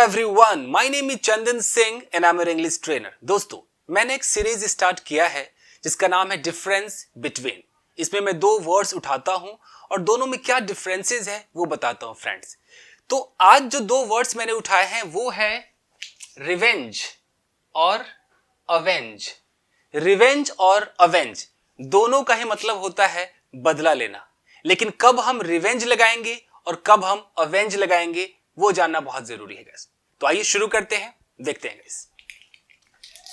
everyone, my name is Chandan Singh and I'm your English trainer. दोस्तों, मैंने एक series start किया है जिसका नाम है डिफरेंस बिटवीन। इसमें मैं दो वर्ड्स उठाता हूं और दोनों में क्या डिफरेंसेस है वो बताता हूं फ्रेंड्स। तो आज जो दो वर्ड्स मैंने उठाए हैं वो है रिवेंज और अवेंज। रिवेंज और अवेंज दोनों का ही मतलब होता है बदला लेना, लेकिन कब हम रिवेंज लगाएंगे और कब हम अवेंज लगाएंगे वो जानना बहुत जरूरी है गाइस। तो आइए शुरू करते हैं, देखते हैं गाइस।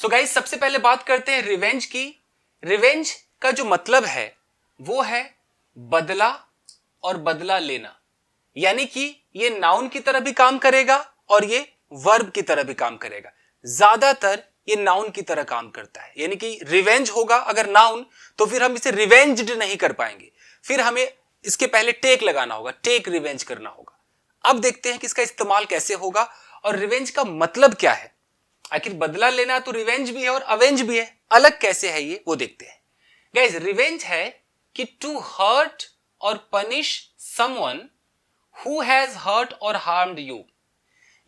सो गाइस, सबसे पहले बात करते हैं रिवेंज की। रिवेंज का जो मतलब है वो है बदला और बदला लेना, यानी कि ये नाउन की तरह भी काम करेगा और ये वर्ब की तरह भी काम करेगा। ज्यादातर ये नाउन की तरह काम करता है, यानी कि रिवेंज होगा अगर नाउन तो फिर हम इसे रिवेंज्ड नहीं कर पाएंगे, फिर हमें इसके पहले टेक लगाना होगा, टेक रिवेंज करना होगा। अब देखते हैं कि इसका इस्तेमाल कैसे होगा और रिवेंज का मतलब क्या है। आखिर बदला लेना तो रिवेंज भी है और अवेंज भी है, अलग कैसे है ये वो देखते हैं गाइस। रिवेंज है कि टू हर्ट और punish someone who has hurt और हार्म्ड यू,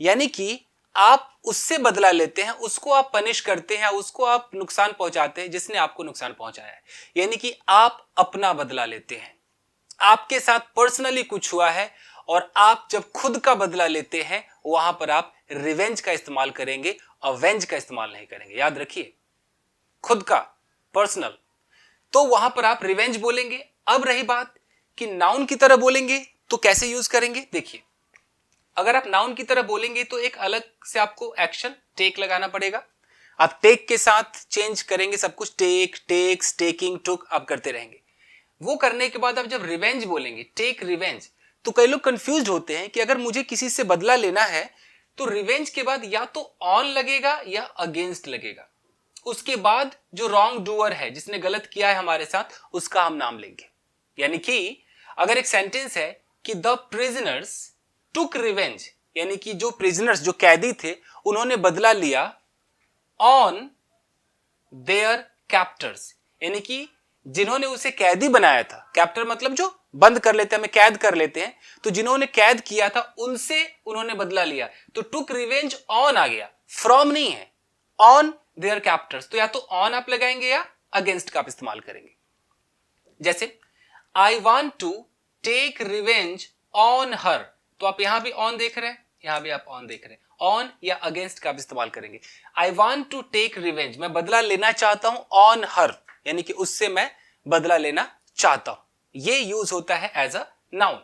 यानी कि आप उससे बदला लेते हैं, उसको आप पनिश करते हैं, उसको आप नुकसान पहुंचाते हैं जिसने आपको नुकसान पहुंचाया है, यानी कि आप अपना बदला लेते हैं। आपके साथ पर्सनली कुछ हुआ है और आप जब खुद का बदला लेते हैं वहां पर आप रिवेंज का इस्तेमाल करेंगे, अवेंज का इस्तेमाल नहीं करेंगे। याद रखिए, खुद का पर्सनल तो वहां पर आप रिवेंज बोलेंगे। अब रही बात कि नाउन की तरह बोलेंगे तो कैसे यूज करेंगे। देखिए, अगर आप नाउन की तरह बोलेंगे तो एक अलग से आपको एक्शन टेक लगाना पड़ेगा। आप टेक के साथ चेंज करेंगे सब कुछ, टेक, टेक्स, टेकिंग, टुक आप करते रहेंगे। वो करने के बाद आप जब रिवेंज बोलेंगे, टेक रिवेंज, तो कई लोग कंफ्यूज होते हैं कि अगर मुझे किसी से बदला लेना है तो रिवेंज के बाद या तो ऑन लगेगा या अगेंस्ट लगेगा। उसके बाद जो रॉन्ग डूअर है, जिसने गलत किया है हमारे साथ, उसका हम नाम लेंगे। यानी कि अगर एक सेंटेंस है कि द प्रिजनर्स टुक रिवेंज, यानी कि जो प्रिजनर्स, जो कैदी थे, उन्होंने बदला लिया ऑन देयर कैप्टर्स, यानी कि जिन्होंने उसे कैदी बनाया था। कैप्टर मतलब जो बंद कर लेते हैं, हमें कैद कर लेते हैं, तो जिन्होंने कैद किया था उनसे उन्होंने बदला लिया। तो टुक रिवेंज ऑन आ गया, फ्रॉम नहीं है, ऑन देयर कैप्टर्स। तो या तो ऑन आप लगाएंगे या अगेंस्ट का आप इस्तेमाल करेंगे। जैसे I want to take revenge on her, तो आप यहां भी ऑन देख रहे हैं, यहां भी आप ऑन देख रहे हैं, ऑन या अगेंस्ट का आप इस्तेमाल करेंगे। I want to take revenge, मैं बदला लेना चाहता हूं ऑन हर, यानी कि उससे मैं बदला लेना चाहता हूं। ये यूज होता है एज अ नाउन।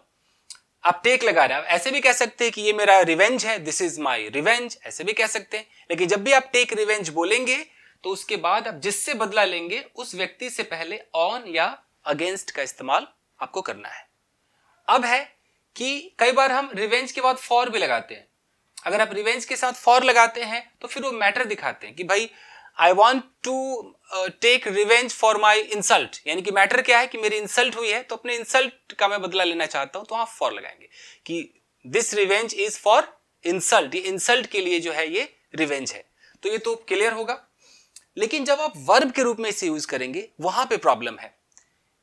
आप टेक लगा रहे हैं, आप ऐसे भी कह सकते हैं कि ये मेरा रिवेंज है, दिस इज माई रिवेंज, ऐसे भी कह सकते हैं। लेकिन जब भी आप टेक रिवेंज बोलेंगे तो उसके बाद आप जिससे बदला लेंगे उस व्यक्ति से पहले ऑन या अगेंस्ट का इस्तेमाल आपको करना है। अब है कि कई बार हम रिवेंज के बाद फॉर भी लगाते हैं। अगर आप रिवेंज के साथ फॉर लगाते हैं तो फिर वो मैटर दिखाते हैं कि भाई I want to take revenge for my insult, यानी कि मैटर क्या है कि मेरी इंसल्ट हुई है तो अपने इंसल्ट का मैं बदला लेना चाहता हूं, तो आप फॉर लगाएंगे कि this revenge is for insult, ये इंसल्ट के लिए जो है ये रिवेंज है। तो ये तो क्लियर होगा। लेकिन जब आप वर्ब के रूप में इसे यूज करेंगे वहां पे प्रॉब्लम है।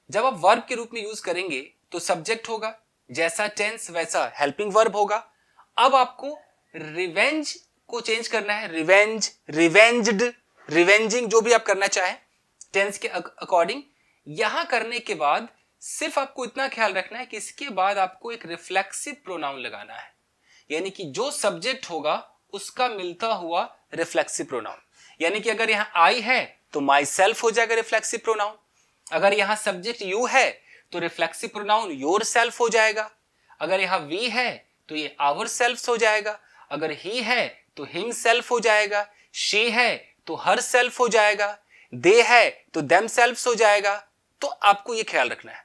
जब आप वर्ब के रूप में यूज करेंगे तो सब्जेक्ट होगा, जैसा टेंस वैसा हेल्पिंग वर्ब होगा। अब आपको रिवेंज को चेंज करना है, रिवेंज, रिवेंज्ड, रिवेंजिंग, जो भी आप करना चाहें टेंस के अकॉर्डिंग। यहां करने के बाद सिर्फ आपको इतना ख्याल रखना है कि इसके बाद आपको एक रिफ्लेक्सिव प्रोनाउन लगाना है, यानी कि जो सब्जेक्ट होगा उसका मिलता हुआ रिफ्लेक्सिव प्रोनाउन। यानी कि अगर यहां आई है तो माई सेल्फ हो जाएगा रिफ्लेक्सिव प्रोनाउन, अगर यहां सब्जेक्ट यू है तो रिफ्लेक्सिव प्रोनाउन योर सेल्फ हो जाएगा, अगर यहां वी है तो ये आवर सेल्फ हो जाएगा, अगर ही है तो हिम सेल्फ हो जाएगा, शी है तो हर सेल्फ हो जाएगा, दे है तो देम सेल्फ हो जाएगा। तो आपको ये ख्याल रखना है।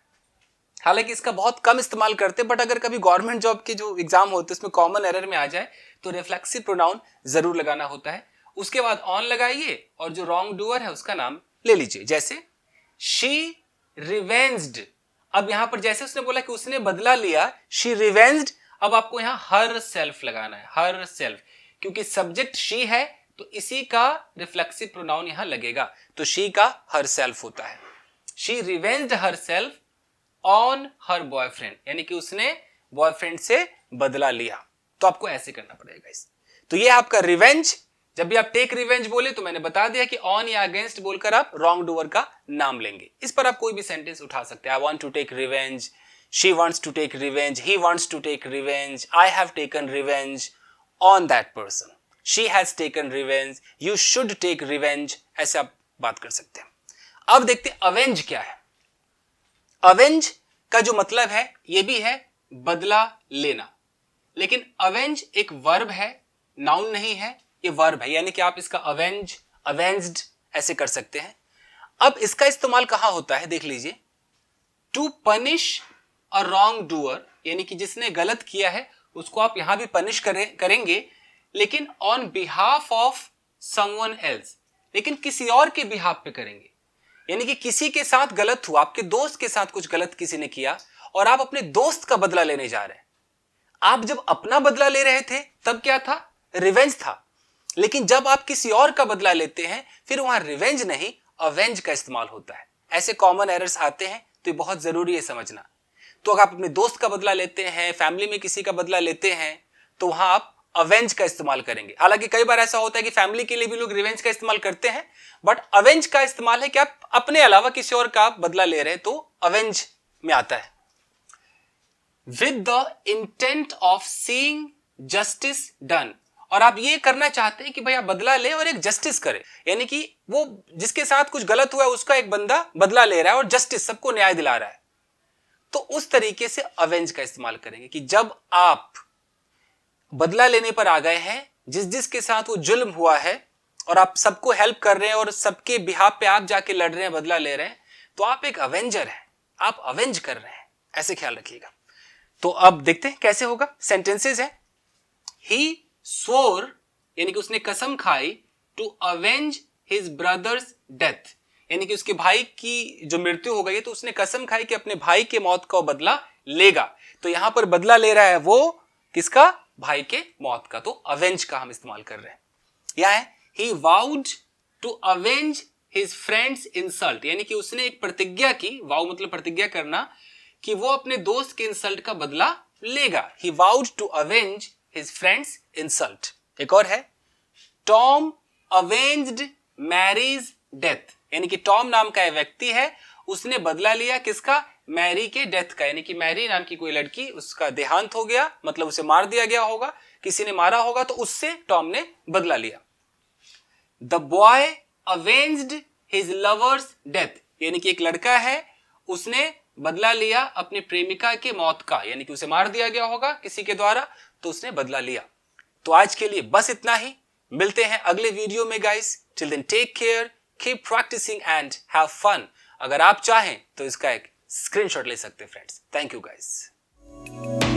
हालांकि इसका बहुत कम इस्तेमाल करते हैं, बट अगर कभी गवर्नमेंट जॉब के जो एग्जाम होते हैं उसमें कॉमन एरर में आ जाए तो रिफ्लेक्सिव प्रोनाउन जरूर लगाना होता है। उसके बाद ऑन लगाइए और जो रॉन्ग डूअर है उसका नाम ले लीजिए। जैसे शी रिवेंज्ड, अब यहां पर जैसे उसने बोला कि उसने बदला लिया, शी रिवेंज्ड, अब आपको यहां हर सेल्फ लगाना है, हर सेल्फ, क्योंकि सब्जेक्ट शी है तो इसी का रिफ्लेक्सिव प्रोनाउन यहां लगेगा। तो शी का हर सेल्फ होता है। She revenged her self on her boyfriend, यानी कि उसने बॉयफ्रेंड से बदला लिया। तो आपको ऐसे करना पड़ेगा इस। तो ये आपका रिवेंज। जब भी आप टेक रिवेंज बोले तो मैंने बता दिया कि ऑन या अगेंस्ट बोलकर आप रॉन्ग डूअर का नाम लेंगे। इस पर आप कोई भी सेंटेंस उठा सकते हैं। I want to take revenge, she wants to take revenge, he wants to take revenge, I have taken revenge on that person, she has taken revenge, you should take revenge, ऐसे आप बात कर सकते हैं। अब देखते हैं अवेंज क्या है। अवेंज का जो मतलब है ये भी है बदला लेना, लेकिन अवेंज एक वर्ब है, नाउन नहीं है, ये वर्ब है, यानी कि आप इसका अवेंज, अवेंज्ड ऐसे कर सकते हैं। अब इसका इस्तेमाल कहां होता है देख लीजिए। To punish a wrong doer, यानी कि जिसने गलत किया है उसको आप यहां भी पनिश करेंगे, लेकिन on behalf of someone else, लेकिन किसी और के बिहाफ पे करेंगे। यानी कि किसी के साथ गलत हुआ, आपके दोस्त के साथ कुछ गलत किसी ने किया और आप अपने दोस्त का बदला लेने जा रहे हैं। आप जब अपना बदला ले रहे थे तब क्या था, रिवेंज था, लेकिन जब आप किसी और का बदला लेते हैं फिर वहां रिवेंज नहीं अवेंज का इस्तेमाल होता है। ऐसे कॉमन एरर्स आते हैं तो ये बहुत जरूरी है समझना। तो अगर आप अपने दोस्त का बदला लेते हैं, फैमिली में किसी का बदला लेते हैं, तो वहां आप अवेंज का इस्तेमाल करेंगे। हालांकि कई बार ऐसा होता है कि फैमिली के लिए भी लोग रिवेंज का इस्तेमाल करते हैं, बट अवेंज का इस्तेमाल है कि आप अपने अलावा किसी और का बदला ले रहे हैं, तो अवेंज में आता है। With the intent of seeing justice done, और आप ये करना चाहते हैं कि भाई आप बदला ले और एक जस्टिस करे, यानी कि वो जिसके साथ कुछ गलत हुआ है उसका एक बंदा बदला ले रहा है और जस्टिस, सबको न्याय दिला रहा है। तो उस तरीके से अवेंज का इस्तेमाल करेंगे कि जब आप बदला लेने पर आ गए हैं, जिसके साथ वो जुल्म हुआ है और आप सबको हेल्प कर रहे हैं और सबके बिहाफ पे आप जाके लड़ रहे हैं, बदला ले रहे हैं, तो आप एक अवेंजर हैं, आप अवेंज कर रहे हैं, ऐसे ख्याल रखिएगा। तो अब देखते हैं कैसे होगा। सेंटेंसेस है, ही swore, यानी कि उसने कसम खाई, to avenge his brother's death, यानी कि उसके भाई की जो मृत्यु हो गई है तो उसने कसम खाई कि अपने भाई के मौत का बदला लेगा। तो यहां पर बदला ले रहा है वो किसका, भाई के मौत का, तो अवेंज का हम इस्तेमाल कर रहे हैं। यह है he vowed to avenge his friend's insult, यानी कि उसने एक प्रतिज्ञा की, वाउ मतलब प्रतिज्ञा करना, कि वो अपने दोस्त के इंसल्ट का बदला लेगा। He vowed to avenge his friends insult। एक और है, टॉम अवेंज्ड मैरीज डेथ, यानी कि टॉम नाम का व्यक्ति है, उसने बदला लिया किसका, मैरी के डेथ का, यानी कि मैरी नाम की कोई लड़की, उसका देहांत हो गया, मतलब उसे मार दिया गया होगा, किसी ने मारा होगा, तो उससे टॉम ने बदला लिया। The boy avenged his lover's death, यानी कि एक लड़का है, उसने बदला लिया अपने प्रेमिका के मौत का, यानी कि उसे मार दिया गया होगा किसी के द्वारा, तो उसने बदला लिया। तो आज के लिए बस इतना ही, मिलते हैं अगले वीडियो में guys. Till then take care, keep practising and have fun. अगर आप चाहें तो इसका एक स्क्रीनशॉट ले सकते हैं फ्रेंड्स। Thank you guys.